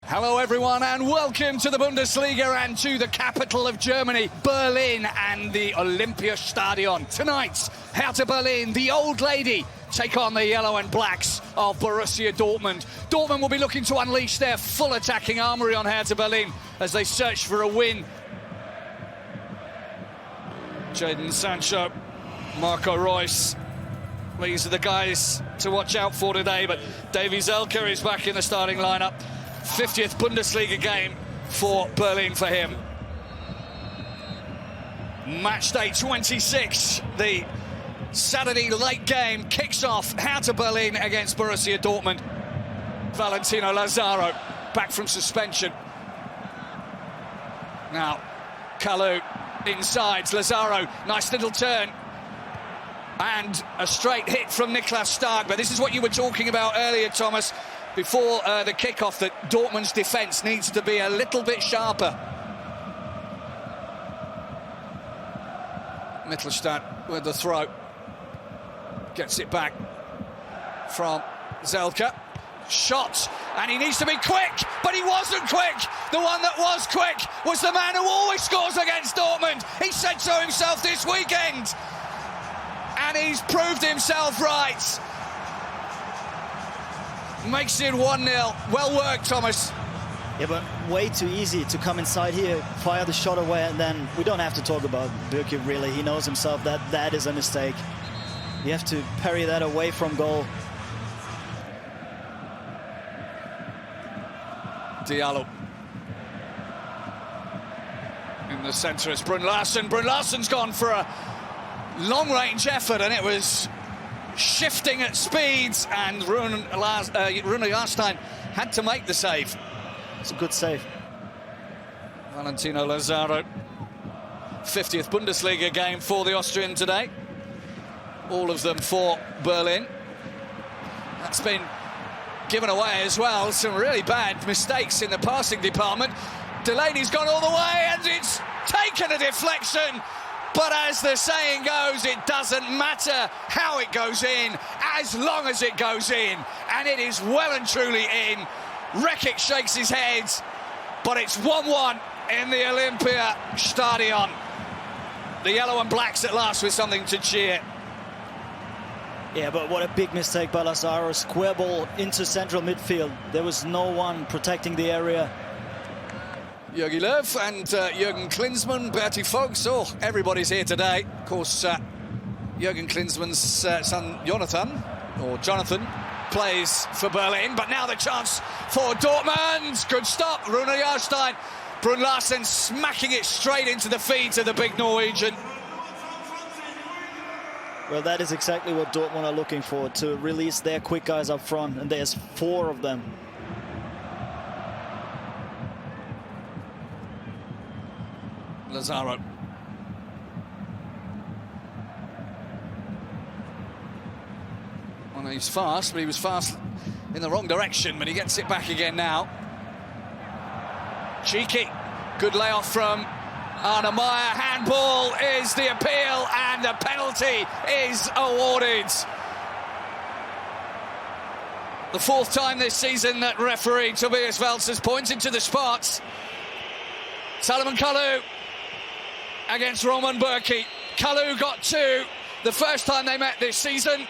Hello everyone and welcome to the Bundesliga and to the capital of Germany, Berlin and the Olympiastadion. Tonight, Hertha Berlin, the old lady, take on the yellow and blacks of Borussia Dortmund. Dortmund will be looking to unleash their full attacking armoury on Hertha Berlin as they search for a win. Jadon Sancho, Marco Reus, these are the guys to watch out for today, but Davie Selke is back in the starting lineup. 50th Bundesliga game for Berlin for him. Match day 26, the Saturday late game kicks off. Hertha Berlin against Borussia Dortmund. Valentino Lazaro back from suspension. Now, Kalou inside, Lazaro, nice little turn. And a straight hit from Niklas Stark. But this is what you were talking about earlier, Thomas, before the kickoff, that Dortmund's defence needs to be a little bit sharper. Mittelstadt with the throw. Gets it back from Selke. Shot, and he needs to be quick, but he wasn't quick. The one that was quick was the man who always scores against Dortmund. He said so himself this weekend. And he's proved himself right. Makes it 1-0. Well worked, Thomas. Yeah, but way too easy to come inside here, fire the shot away, and then we don't have to talk about Bürki, really. He knows himself that that is a mistake. You have to parry that away from goal. Diallo. In the centre is Brun Larsen. Brun Larsen's gone for a long-range effort, and it was shifting at speeds, and Rune Jahrstein had to make the save. It's a good save. Valentino Lazaro, 50th Bundesliga game for the Austrian today. All of them for Berlin. That's been given away as well. Some really bad mistakes in the passing department. Delaney's gone all the way, and it's taken a deflection. But as the saying goes, it doesn't matter how it goes in, as long as it goes in. And it is well and truly in. Rekic shakes his head, but it's 1-1 in the Olympiastadion. The yellow and blacks at last with something to cheer. Yeah, but what a big mistake by Lazaro. Square ball into central midfield. There was no one protecting the area. Jogi Löw and Jürgen Klinsmann, Berti Vogts, everybody's here today. Of course, Jürgen Klinsmann's son Jonathan plays for Berlin, but now the chance for Dortmund. Good stop, Rune Jahrstein. Brun Larsen smacking it straight into the feet of the big Norwegian. Well, that is exactly what Dortmund are looking for, to release their quick guys up front, and there's 4 of them. Lazaro. Well, he's fast, but he was fast in the wrong direction, but he gets it back again now. Cheeky. Good layoff from Arne Meyer. Handball is the appeal, and the penalty is awarded. The 4th time this season that referee Tobias Welz has pointed to the spot. Salomon Kalou against Roman Bürki. Kalou got 2 the first time they met this season,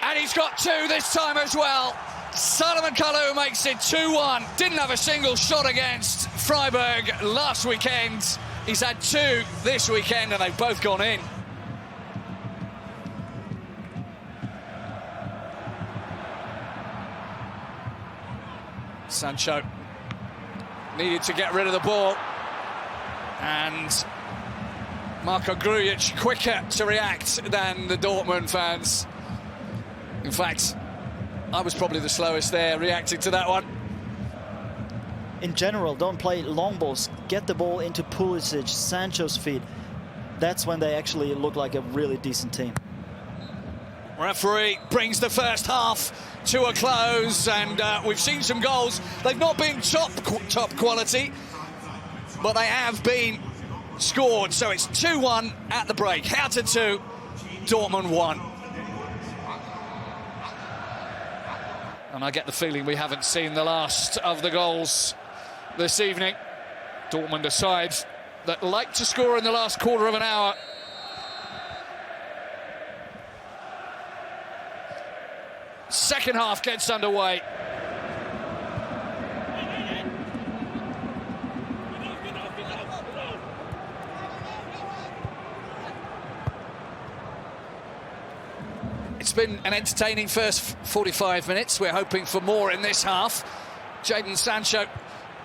and he's got 2 this time as well. Salomon Kalou makes it 2-1. Didn't have a single shot against Freiburg last weekend. He's had 2 this weekend, and they've both gone in. Sancho needed to get rid of the ball, and Marko Grujic quicker to react than the Dortmund fans. In fact, I was probably the slowest there reacting to that one. In general, don't play long balls. Get the ball into Pulisic, Sancho's feet. That's when they actually look like a really decent team. Referee brings the first half to a close, and we've seen some goals. They've not been top quality, but they have been scored. So it's 2-1 at the break. Hertha 2, Dortmund 1. And I get the feeling we haven't seen the last of the goals this evening. Dortmund a side that like to score in the last quarter of an hour. Second half gets underway. It's been an entertaining first 45 minutes. We're hoping for more in this half. Jadon Sancho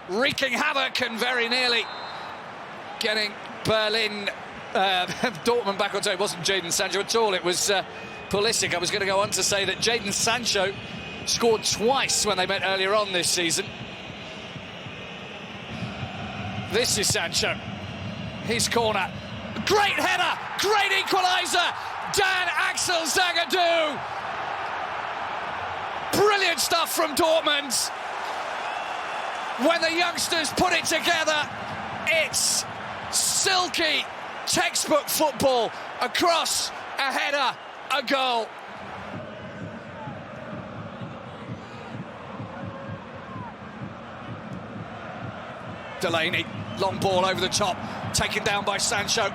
wreaking havoc and very nearly getting Dortmund back on top. It wasn't Jadon Sancho at all, it was Pulisic. I was going to go on to say that Jadon Sancho scored twice when they met earlier on this season. This is Sancho. His corner. Great header! Great equaliser! Dan Axel Zagadou! Brilliant stuff from Dortmund. When the youngsters put it together, it's silky textbook football. Across, a header, a goal. Delaney, long ball over the top, taken down by Sancho.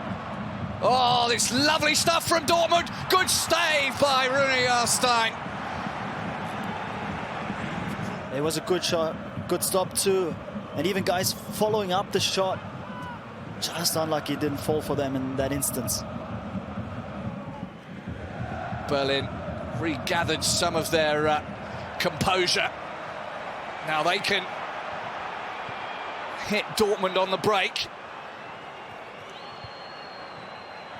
Oh, this lovely stuff from Dortmund. Good stave by Rune Jahrstein. It was a good shot, good stop too. And even guys following up the shot, just unlucky it didn't fall for them in that instance. Berlin regathered some of their composure. Now they can hit Dortmund on the break.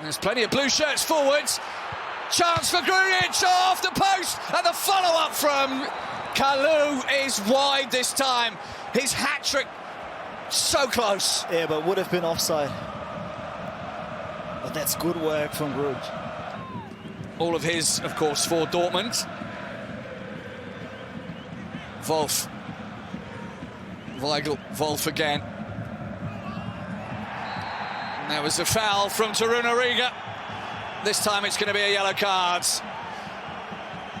There's plenty of blue shirts forwards. Chance for Grujic off the post, and the follow-up from Kalou is wide this time. His hat-trick, so close. Yeah, but would have been offside. But that's good work from Grujic. All of his, of course, for Dortmund. Wolf. Weigl, Wolf again. And there was a foul from Toruna Riga. This time it's going to be a yellow card.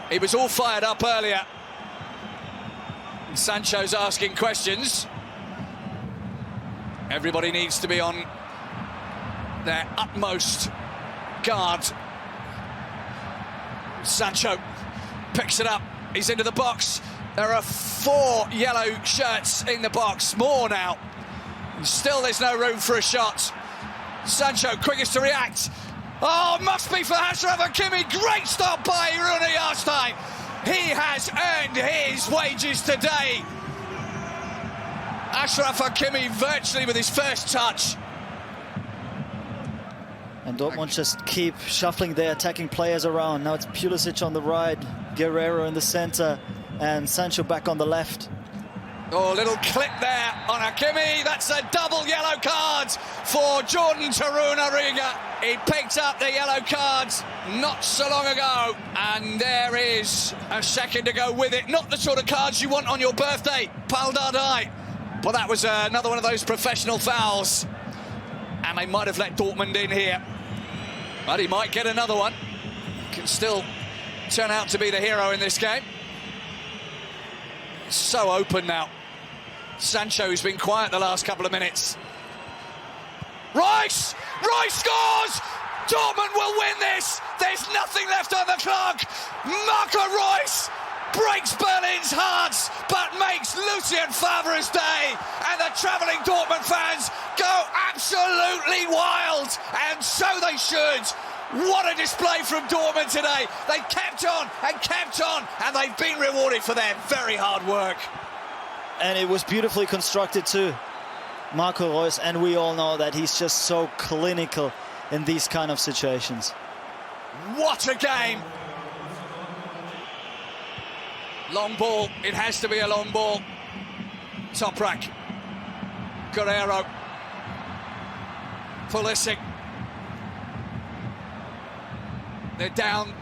He was all fired up earlier. And Sancho's asking questions. Everybody needs to be on their utmost guard. Sancho picks it up. He's into the box. There are 4 yellow shirts in the box. More now. And still there's no room for a shot. Sancho, quickest to react. Oh, must be for Achraf Hakimi. Great stop by Rune Jahrstein. He has earned his wages today. Achraf Hakimi virtually with his first touch. And Dortmund just keep shuffling their attacking players around. Now it's Pulisic on the right, Guerrero in the center, and Sancho back on the left. Oh, little clip there on Hakimi. That's a double yellow card for Jordan Toruna Riga. He picked up the yellow cards not so long ago, and there is a second to go with it. Not the sort of cards you want on your birthday, Pal Dardai. But that was another one of those professional fouls. And they might have let Dortmund in here. But he might get another one. Can still turn out to be the hero in this game. So open now. Sancho's been quiet the last couple of minutes. Rice! Rice scores! Dortmund will win this! There's nothing left on the clock! Marco Reus breaks Berlin's hearts, but makes Lucien Favre's day, and the travelling Dortmund fans go absolutely wild, and so they should. What a display from Dortmund today. They kept on, and they've been rewarded for their very hard work. And it was beautifully constructed too. Marco Reus, and we all know that he's just so clinical in these kind of situations. What a game! Long ball, it has to be a long ball. Toprak, Guerrero, Pulisic. They're down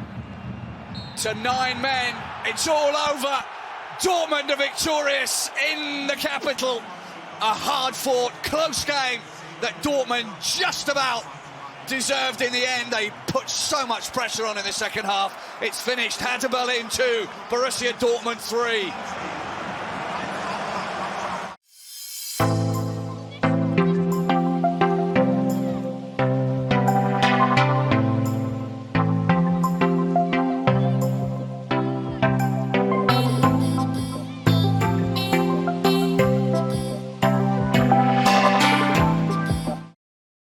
to 9 men. It's all over. Dortmund are victorious in the capital. A hard-fought, close game that Dortmund just about deserved in the end. They put so much pressure on in the second half. It's finished. Hertha Berlin 2, Borussia Dortmund 3.